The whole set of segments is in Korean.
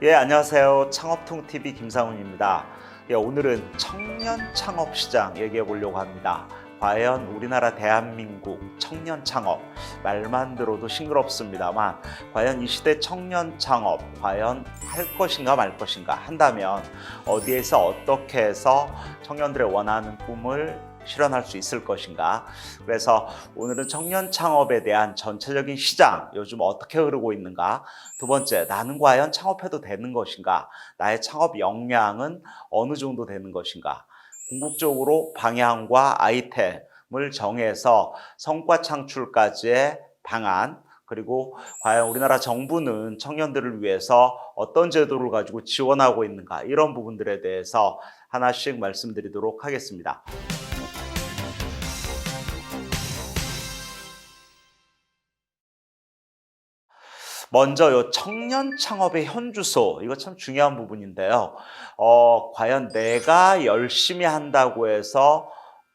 예, 안녕하세요. 창업통TV 김상훈입니다. 예, 오늘은 청년 창업 시장 얘기해 보려고 합니다. 과연 우리나라 대한민국 청년 창업, 말만 들어도 싱그럽습니다만 과연 이 시대 청년 창업 과연 할 것인가 말 것인가 한다면 어디에서 어떻게 해서 청년들의 원하는 꿈을 실현할 수 있을 것인가. 그래서 오늘은 청년 창업에 대한 전체적인 시장, 요즘 어떻게 흐르고 있는가. 두 번째, 나는 과연 창업해도 되는 것인가. 나의 창업 역량은 어느 정도 되는 것인가. 궁극적으로 방향과 아이템을 정해서 성과 창출까지의 방안, 그리고 과연 우리나라 정부는 청년들을 위해서 어떤 제도를 가지고 지원하고 있는가, 이런 부분들에 대해서 하나씩 말씀드리도록 하겠습니다. 먼저 요 청년 창업의 현주소, 이거 참 중요한 부분인데요. 과연 내가 열심히 한다고 해서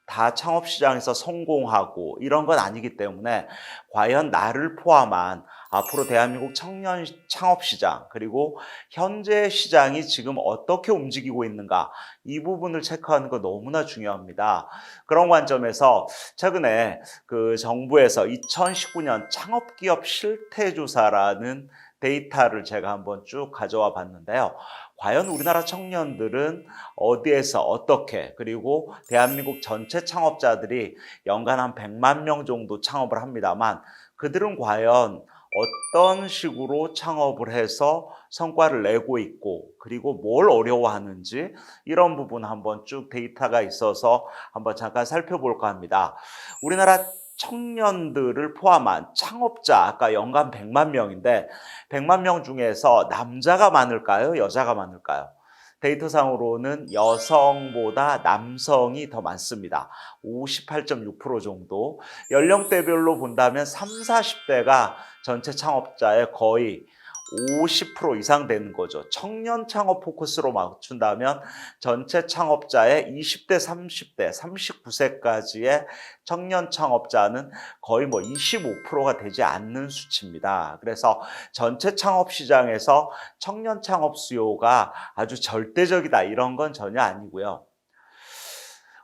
다 창업 시장에서 성공하고 이런 건 아니기 때문에 과연 나를 포함한 앞으로 대한민국 청년 창업 시장, 그리고 현재 시장이 지금 어떻게 움직이고 있는가, 이 부분을 체크하는 거 너무나 중요합니다. 그런 관점에서 최근에 그 정부에서 2019년 창업기업 실태조사라는 데이터를 제가 한번 쭉 가져와 봤는데요. 과연 우리나라 청년들은 어디에서 어떻게, 그리고 대한민국 전체 창업자들이 연간 한 100만 명 정도 창업을 합니다만 그들은 과연 어떤 식으로 창업을 해서 성과를 내고 있고, 그리고 뭘 어려워하는지, 이런 부분 한번 쭉 데이터가 있어서 한번 잠깐 살펴볼까 합니다. 우리나라 청년들을 포함한 창업자, 아까 연간 100만 명인데 100만 명 중에서 남자가 많을까요? 여자가 많을까요? 데이터상으로는 여성보다 남성이 더 많습니다. 58.6% 정도. 연령대별로 본다면 30, 40대가 전체 창업자의 거의 50% 이상 되는 거죠. 청년 창업 포커스로 맞춘다면 전체 창업자의 20대, 30대, 39세까지의 청년 창업자는 거의 25%가 되지 않는 수치입니다. 그래서 전체 창업 시장에서 청년 창업 수요가 아주 절대적이다, 이런 건 전혀 아니고요.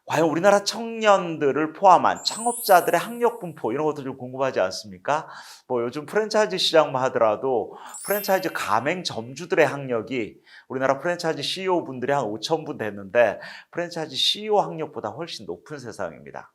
과연 우리나라 청년들을 포함한 창업자들의 학력 분포, 이런 것도 좀 궁금하지 않습니까? 요즘 프랜차이즈 시장만 하더라도 프랜차이즈 가맹 점주들의 학력이 우리나라 프랜차이즈 CEO 분들이 한 5천 분 되는데 프랜차이즈 CEO 학력보다 훨씬 높은 세상입니다.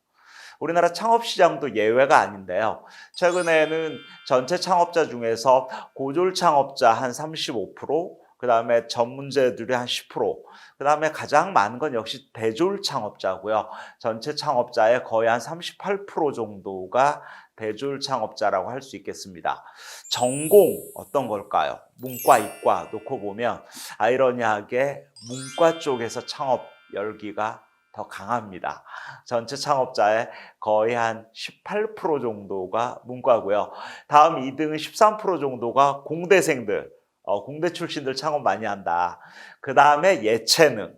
우리나라 창업 시장도 예외가 아닌데요. 최근에는 전체 창업자 중에서 고졸 창업자 한 35%, 그다음에 전문제들이 한 10%, 그다음에 가장 많은 건 역시 대졸 창업자고요. 전체 창업자의 거의 한 38% 정도가 대졸 창업자라고 할 수 있겠습니다. 전공 어떤 걸까요? 문과, 이과 놓고 보면 아이러니하게 문과 쪽에서 창업 열기가 더 강합니다. 전체 창업자의 거의 한 18% 정도가 문과고요. 다음 2등은 13% 정도가 공대생들, 공대 출신들 창업 많이 한다. 그 다음에 예체능,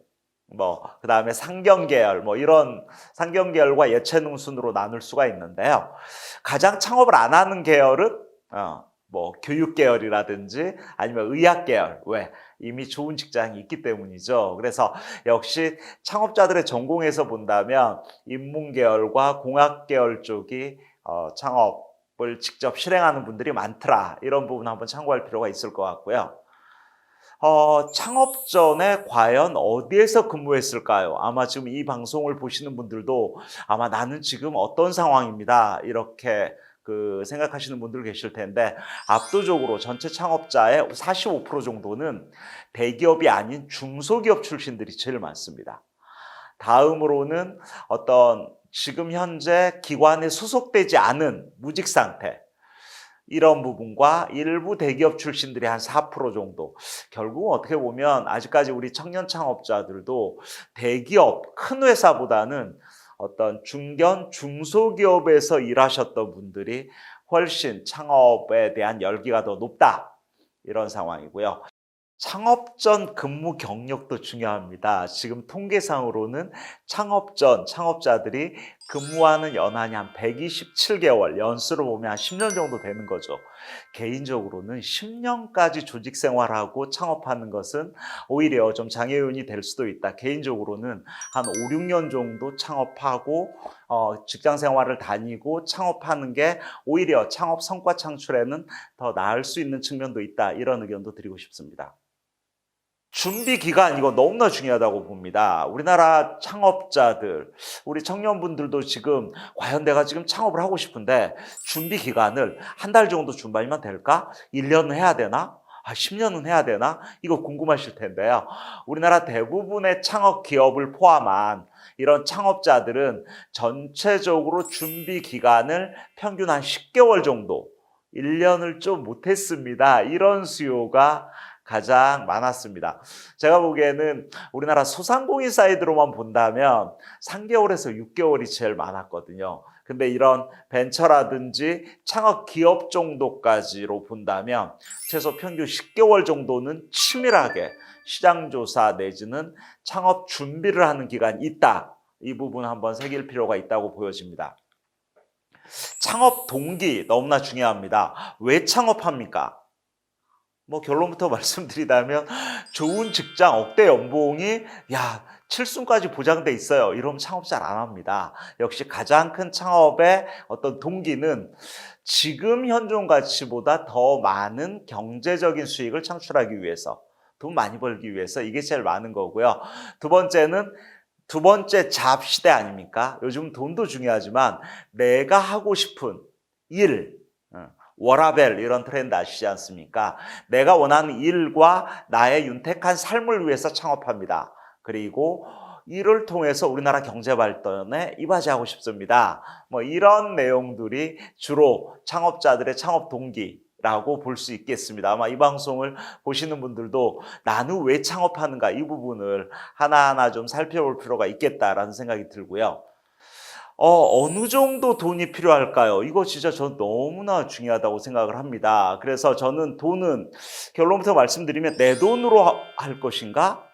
그 다음에 상경계열, 이런 상경계열과 예체능 순으로 나눌 수가 있는데요. 가장 창업을 안 하는 계열은 교육계열이라든지 아니면 의학계열. 왜? 이미 좋은 직장이 있기 때문이죠. 그래서 역시 창업자들의 전공에서 본다면 인문계열과 공학계열 쪽이 창업을 직접 실행하는 분들이 많더라. 이런 부분 한번 참고할 필요가 있을 것 같고요. 창업 전에 과연 어디에서 근무했을까요? 아마 지금 이 방송을 보시는 분들도 아마 나는 지금 어떤 상황입니다, 이렇게 생각하시는 분들 계실 텐데, 압도적으로 전체 창업자의 45% 정도는 대기업이 아닌 중소기업 출신들이 제일 많습니다. 다음으로는 지금 현재 기관에 소속되지 않은 무직 상태, 이런 부분과 일부 대기업 출신들이 한 4% 정도. 결국은 어떻게 보면 아직까지 우리 청년 창업자들도 대기업, 큰 회사보다는 중견, 중소기업에서 일하셨던 분들이 훨씬 창업에 대한 열기가 더 높다, 이런 상황이고요. 창업 전 근무 경력도 중요합니다. 지금 통계상으로는 창업 전 창업자들이 근무하는 연한이 한 127개월, 연수로 보면 한 10년 정도 되는 거죠. 개인적으로는 10년까지 조직 생활하고 창업하는 것은 오히려 좀 장애 요인이 될 수도 있다. 개인적으로는 한 5, 6년 정도 창업하고 직장 생활을 다니고 창업하는 게 오히려 창업 성과 창출에는 더 나을 수 있는 측면도 있다. 이런 의견도 드리고 싶습니다. 준비 기간 이거 너무나 중요하다고 봅니다. 우리나라 창업자들, 우리 청년분들도 지금 과연 내가 지금 창업을 하고 싶은데 준비 기간을 한 달 정도 준비하면 될까? 1년은 해야 되나? 10년은 해야 되나? 이거 궁금하실 텐데요. 우리나라 대부분의 창업 기업을 포함한 이런 창업자들은 전체적으로 준비 기간을 평균 한 10개월 정도, 1년을 좀 못했습니다. 이런 수요가 가장 많았습니다. 제가 보기에는 우리나라 소상공인 사이드로만 본다면 3개월에서 6개월이 제일 많았거든요. 근데 이런 벤처라든지 창업 기업 정도까지로 본다면 최소 평균 10개월 정도는 치밀하게 시장조사 내지는 창업 준비를 하는 기간이 있다. 이 부분 한번 새길 필요가 있다고 보여집니다. 창업 동기 너무나 중요합니다. 왜 창업합니까? 결론부터 말씀드리자면 좋은 직장 억대 연봉이 7순까지 보장돼 있어요. 이러면 창업 잘 안 합니다. 역시 가장 큰 창업의 어떤 동기는 지금 현존 가치보다 더 많은 경제적인 수익을 창출하기 위해서, 돈 많이 벌기 위해서, 이게 제일 많은 거고요. 두 번째 잡 시대 아닙니까? 요즘 돈도 중요하지만 내가 하고 싶은 일, 워라밸 이런 트렌드 아시지 않습니까? 내가 원하는 일과 나의 윤택한 삶을 위해서 창업합니다. 그리고 이를 통해서 우리나라 경제 발전에 이바지하고 싶습니다. 이런 내용들이 주로 창업자들의 창업 동기라고 볼 수 있겠습니다. 아마 이 방송을 보시는 분들도 나는 왜 창업하는가 이 부분을 하나하나 좀 살펴볼 필요가 있겠다라는 생각이 들고요. 어느 정도 돈이 필요할까요? 이거 진짜 전 너무나 중요하다고 생각을 합니다. 그래서 저는 돈은 결론부터 말씀드리면 내 돈으로 할 것인가?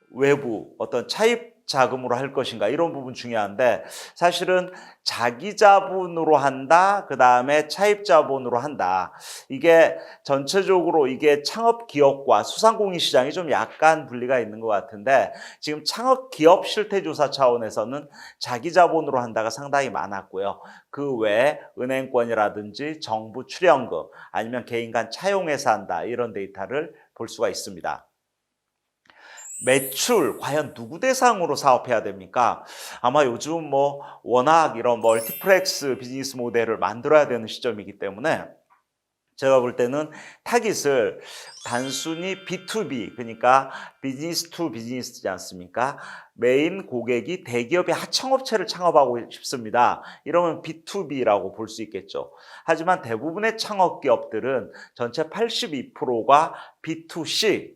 외부 어떤 차입 자금으로 할 것인가? 이런 부분 중요한데 사실은 자기 자본으로 한다. 그다음에 차입 자본으로 한다. 이게 전체적으로 이게 창업 기업과 소상공인 시장이 좀 약간 분리가 있는 것 같은데 지금 창업 기업 실태 조사 차원에서는 자기 자본으로 한다가 상당히 많았고요. 그 외에 은행권이라든지 정부 출연금 아니면 개인 간 차용해서 한다. 이런 데이터를 볼 수가 있습니다. 매출 과연 누구 대상으로 사업해야 됩니까? 아마 요즘 워낙 이런 멀티플렉스 비즈니스 모델을 만들어야 되는 시점이기 때문에 제가 볼 때는 타깃을 단순히 B2B 그러니까 비즈니스 투 비즈니스지 않습니까? 메인 고객이 대기업의 하청업체를 창업하고 싶습니다. 이러면 B2B라고 볼 수 있겠죠. 하지만 대부분의 창업기업들은 전체 82%가 B2C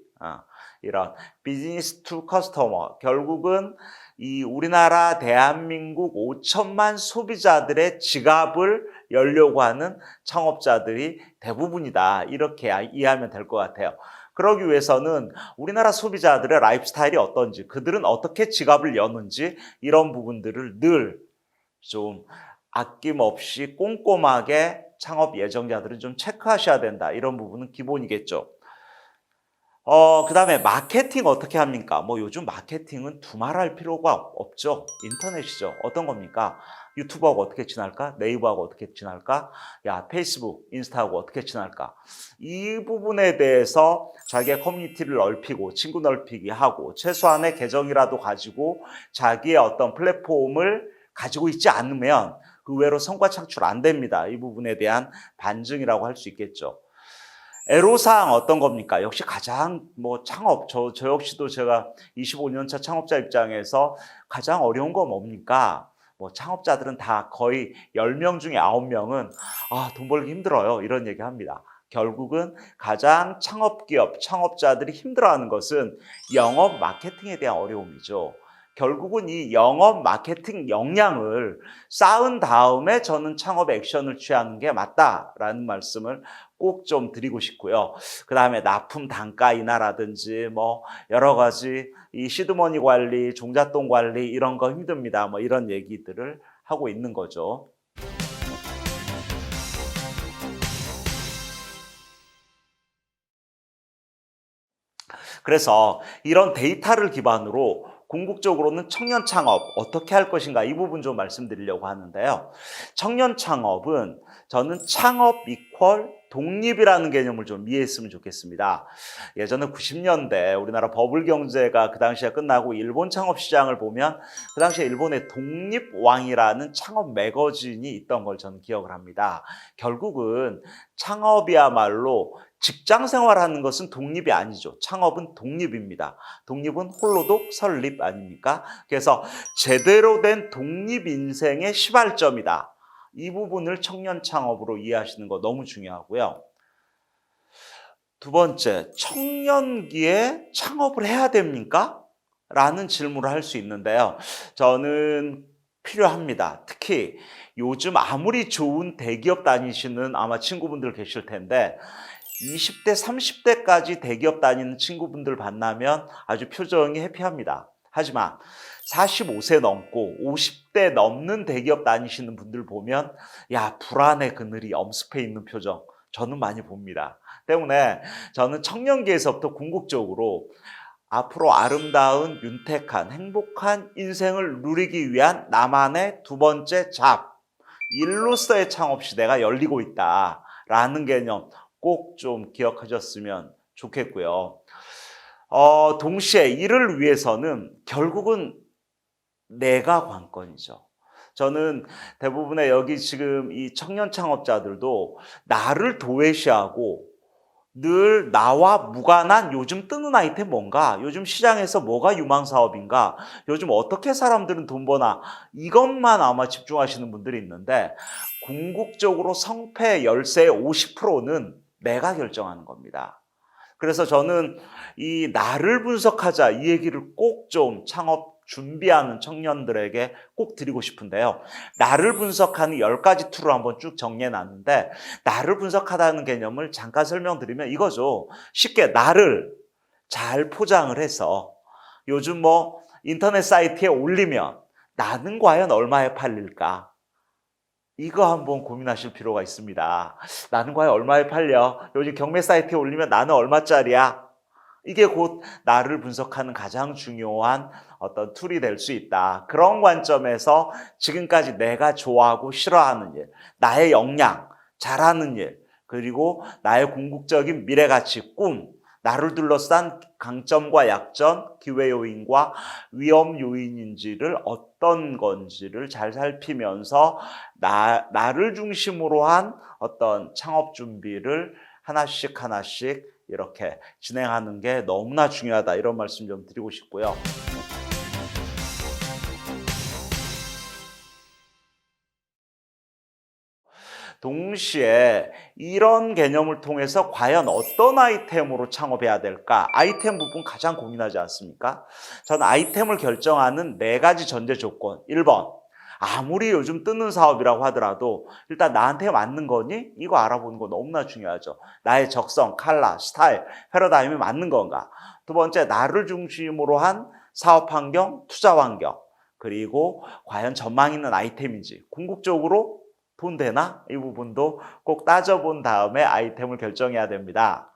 이런 비즈니스 투 커스터머 결국은 이 우리나라 대한민국 5천만 소비자들의 지갑을 열려고 하는 창업자들이 대부분이다. 이렇게 이해하면 될 것 같아요. 그러기 위해서는 우리나라 소비자들의 라이프 스타일이 어떤지 그들은 어떻게 지갑을 여는지 이런 부분들을 늘 좀 아낌없이 꼼꼼하게 창업 예정자들은 좀 체크하셔야 된다. 이런 부분은 기본이겠죠. 그다음에 마케팅 어떻게 합니까? 요즘 마케팅은 두말할 필요가 없죠. 인터넷이죠. 어떤 겁니까? 유튜브하고 어떻게 친할까? 네이버하고 어떻게 친할까? 페이스북, 인스타하고 어떻게 친할까? 이 부분에 대해서 자기의 커뮤니티를 넓히고 친구 넓히기 하고 최소한의 계정이라도 가지고 자기의 어떤 플랫폼을 가지고 있지 않으면 의외로 성과 창출 안 됩니다. 이 부분에 대한 반증이라고 할 수 있겠죠. 애로사항 어떤 겁니까? 역시 가장 창업, 저 역시도 제가 25년차 창업자 입장에서 가장 어려운 건 뭡니까? 창업자들은 다 거의 10명 중에 9명은 돈 벌기 힘들어요. 이런 얘기 합니다. 결국은 가장 창업기업, 창업자들이 힘들어하는 것은 영업 마케팅에 대한 어려움이죠. 결국은 이 영업 마케팅 역량을 쌓은 다음에 저는 창업 액션을 취하는 게 맞다라는 말씀을 꼭 좀 드리고 싶고요. 그 다음에 납품 단가 인하라든지 여러 가지 이 시드머니 관리, 종잣돈 관리 이런 거 힘듭니다. 이런 얘기들을 하고 있는 거죠. 그래서 이런 데이터를 기반으로 궁극적으로는 청년 창업 어떻게 할 것인가 이 부분 좀 말씀드리려고 하는데요. 청년 창업은 저는 창업 이퀄 독립이라는 개념을 좀 이해했으면 좋겠습니다. 예전에 90년대 우리나라 버블 경제가 그 당시에 끝나고 일본 창업 시장을 보면 그 당시에 일본의 독립왕이라는 창업 매거진이 있던 걸 저는 기억을 합니다. 결국은 창업이야말로 직장 생활하는 것은 독립이 아니죠. 창업은 독립입니다. 독립은 홀로독 설립 아닙니까? 그래서 제대로 된 독립 인생의 시발점이다. 이 부분을 청년 창업으로 이해하시는 거 너무 중요하고요. 두 번째, 청년기에 창업을 해야 됩니까? 라는 질문을 할 수 있는데요. 저는 필요합니다. 특히 요즘 아무리 좋은 대기업 다니시는 아마 친구분들 계실 텐데 20대, 30대까지 대기업 다니는 친구분들 만나면 아주 표정이 해피합니다. 하지만 45세 넘고 50대 넘는 대기업 다니시는 분들 보면 야, 불안의 그늘이 엄습해 있는 표정 저는 많이 봅니다. 때문에 저는 청년기에서부터 궁극적으로 앞으로 아름다운 윤택한 행복한 인생을 누리기 위한 나만의 두 번째 잡, 일로서의 창업 시대가 열리고 있다라는 개념 꼭 좀 기억하셨으면 좋겠고요. 동시에 이를 위해서는 결국은 내가 관건이죠. 저는 대부분의 여기 지금 이 청년 창업자들도 나를 도외시하고 늘 나와 무관한 요즘 뜨는 아이템 뭔가, 요즘 시장에서 뭐가 유망 사업인가, 요즘 어떻게 사람들은 돈 버나 이것만 아마 집중하시는 분들이 있는데 궁극적으로 성패 열세의 50%는 내가 결정하는 겁니다. 그래서 저는 이 나를 분석하자 이 얘기를 꼭 좀 창업 준비하는 청년들에게 꼭 드리고 싶은데요. 나를 분석하는 10가지 툴을 한번 쭉 정리해 놨는데 나를 분석하다는 개념을 잠깐 설명드리면 이거죠. 쉽게 나를 잘 포장을 해서 요즘 뭐 인터넷 사이트에 올리면 나는 과연 얼마에 팔릴까? 이거 한번 고민하실 필요가 있습니다. 나는 과연 얼마에 팔려? 요즘 경매 사이트에 올리면 나는 얼마짜리야? 이게 곧 나를 분석하는 가장 중요한 어떤 툴이 될 수 있다. 그런 관점에서 지금까지 내가 좋아하고 싫어하는 일, 나의 역량, 잘하는 일, 그리고 나의 궁극적인 미래가치, 꿈, 나를 둘러싼 강점과 약점, 기회 요인과 위험 요인인지를 어떤 건지를 잘 살피면서 나를 중심으로 한 어떤 창업 준비를 하나씩 하나씩 이렇게 진행하는 게 너무나 중요하다. 이런 말씀 좀 드리고 싶고요. 동시에 이런 개념을 통해서 과연 어떤 아이템으로 창업해야 될까? 아이템 부분 가장 고민하지 않습니까? 저는 아이템을 결정하는 4가지 전제 조건. 1번, 아무리 요즘 뜨는 사업이라고 하더라도 일단 나한테 맞는 거니? 이거 알아보는 거 너무나 중요하죠. 나의 적성, 컬러, 스타일, 패러다임이 맞는 건가? 두 번째, 나를 중심으로 한 사업 환경, 투자 환경. 그리고 과연 전망 있는 아이템인지 궁극적으로 돈 되나? 이 부분도 꼭 따져본 다음에 아이템을 결정해야 됩니다.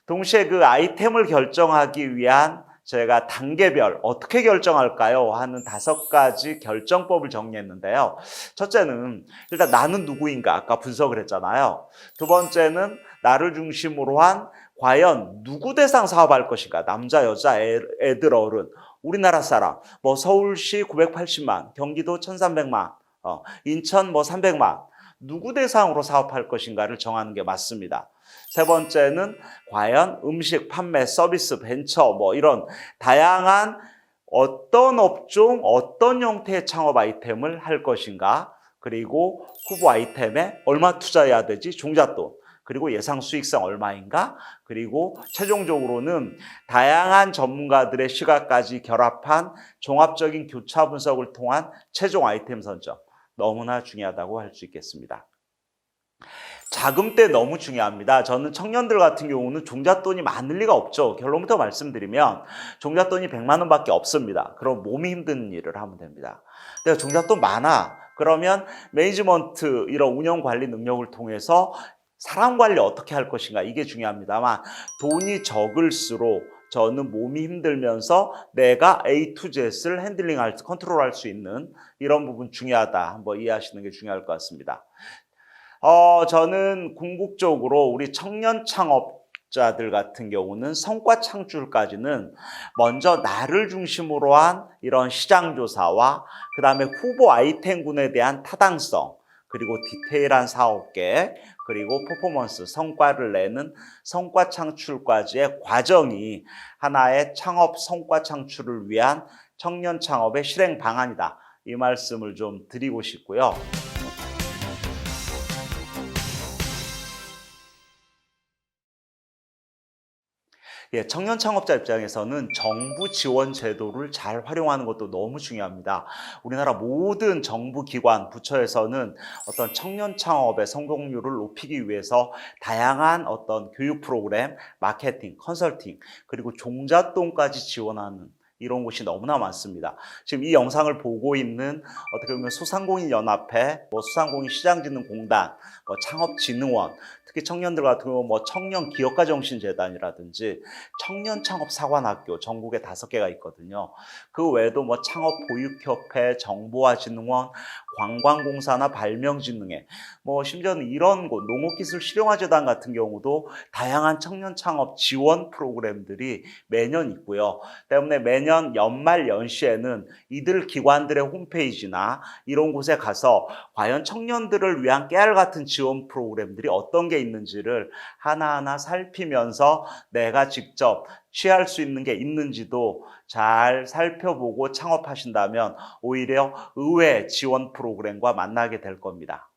동시에 그 아이템을 결정하기 위한 제가 단계별 어떻게 결정할까요? 하는 5가지 결정법을 정리했는데요. 첫째는 일단 나는 누구인가 아까 분석을 했잖아요. 두 번째는 나를 중심으로 한 과연 누구 대상 사업할 것인가? 남자, 여자, 애들, 어른, 우리나라 사람, 뭐 서울시 980만, 경기도 1300만, 인천 뭐 300만, 누구 대상으로 사업할 것인가를 정하는 게 맞습니다. 세 번째는 과연 음식, 판매, 서비스, 벤처 뭐 이런 다양한 어떤 업종, 어떤 형태의 창업 아이템을 할 것인가, 그리고 후보 아이템에 얼마 투자해야 되지, 종잣돈, 그리고 예상 수익성 얼마인가, 그리고 최종적으로는 다양한 전문가들의 시각까지 결합한 종합적인 교차 분석을 통한 최종 아이템 선정. 너무나 중요하다고 할 수 있겠습니다. 자금 때 너무 중요합니다. 저는 청년들 같은 경우는 종잣돈이 많을 리가 없죠. 결론부터 말씀드리면 종잣돈이 100만 원밖에 없습니다. 그럼 몸이 힘든 일을 하면 됩니다. 내가 종잣돈 많아. 그러면 매니지먼트 이런 운영 관리 능력을 통해서 사람 관리 어떻게 할 것인가 이게 중요합니다만 돈이 적을수록 저는 몸이 힘들면서 내가 A to Z를 컨트롤할 수 있는 이런 부분 중요하다. 한번 이해하시는 게 중요할 것 같습니다. 저는 궁극적으로 우리 청년 창업자들 같은 경우는 성과 창출까지는 먼저 나를 중심으로 한 이런 시장 조사와 그 다음에 후보 아이템군에 대한 타당성, 그리고 디테일한 사업 계획, 그리고 퍼포먼스, 성과를 내는 성과 창출까지의 과정이 하나의 창업 성과 창출을 위한 청년 창업의 실행 방안이다. 이 말씀을 좀 드리고 싶고요. 청년 창업자 입장에서는 정부 지원 제도를 잘 활용하는 것도 너무 중요합니다. 우리나라 모든 정부 기관, 부처에서는 어떤 청년 창업의 성공률을 높이기 위해서 다양한 어떤 교육 프로그램, 마케팅, 컨설팅, 그리고 종잣돈까지 지원하는 이런 곳이 너무나 많습니다. 지금 이 영상을 보고 있는 어떻게 보면 소상공인연합회, 소상공인 시장진흥공단, 창업진흥원, 특히 청년들 같은 경우 청년 기업가 정신재단이라든지 청년 창업 사관학교 전국에 5개가 있거든요. 그 외에도 창업 보육협회, 정보화진흥원, 관광공사나 발명진흥회, 심지어는 이런 곳 농업기술실용화재단 같은 경우도 다양한 청년 창업 지원 프로그램들이 매년 있고요. 때문에 매년 연말 연시에는 이들 기관들의 홈페이지나 이런 곳에 가서 과연 청년들을 위한 깨알 같은 지원 프로그램들이 어떤 게 있는지를 하나하나 살피면서 내가 직접 취할 수 있는 게 있는지도 잘 살펴보고 창업하신다면 오히려 의외의 지원 프로그램과 만나게 될 겁니다.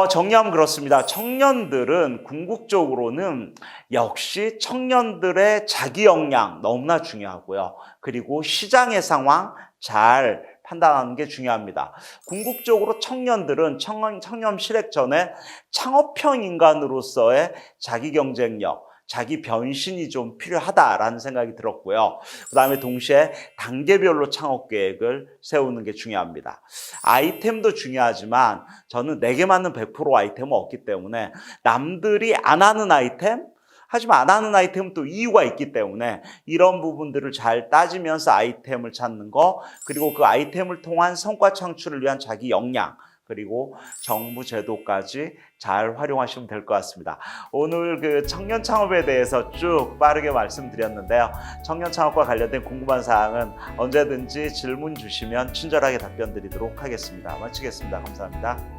정리하면 그렇습니다. 청년들은 궁극적으로는 역시 청년들의 자기 역량 너무나 중요하고요. 그리고 시장의 상황 잘 판단하는 게 중요합니다. 궁극적으로 청년들은 청년 실ек 전에 창업형 인간으로서의 자기 경쟁력, 자기 변신이 좀 필요하다라는 생각이 들었고요. 그 다음에 동시에 단계별로 창업 계획을 세우는 게 중요합니다. 아이템도 중요하지만 저는 내게 맞는 100% 아이템은 없기 때문에 남들이 안 하는 아이템, 하지만 안 하는 아이템은 또 이유가 있기 때문에 이런 부분들을 잘 따지면서 아이템을 찾는 거, 그리고 그 아이템을 통한 성과 창출을 위한 자기 역량, 그리고 정부 제도까지 잘 활용하시면 될 것 같습니다. 오늘 그 청년 창업에 대해서 쭉 빠르게 말씀드렸는데요. 청년 창업과 관련된 궁금한 사항은 언제든지 질문 주시면 친절하게 답변 드리도록 하겠습니다. 마치겠습니다. 감사합니다.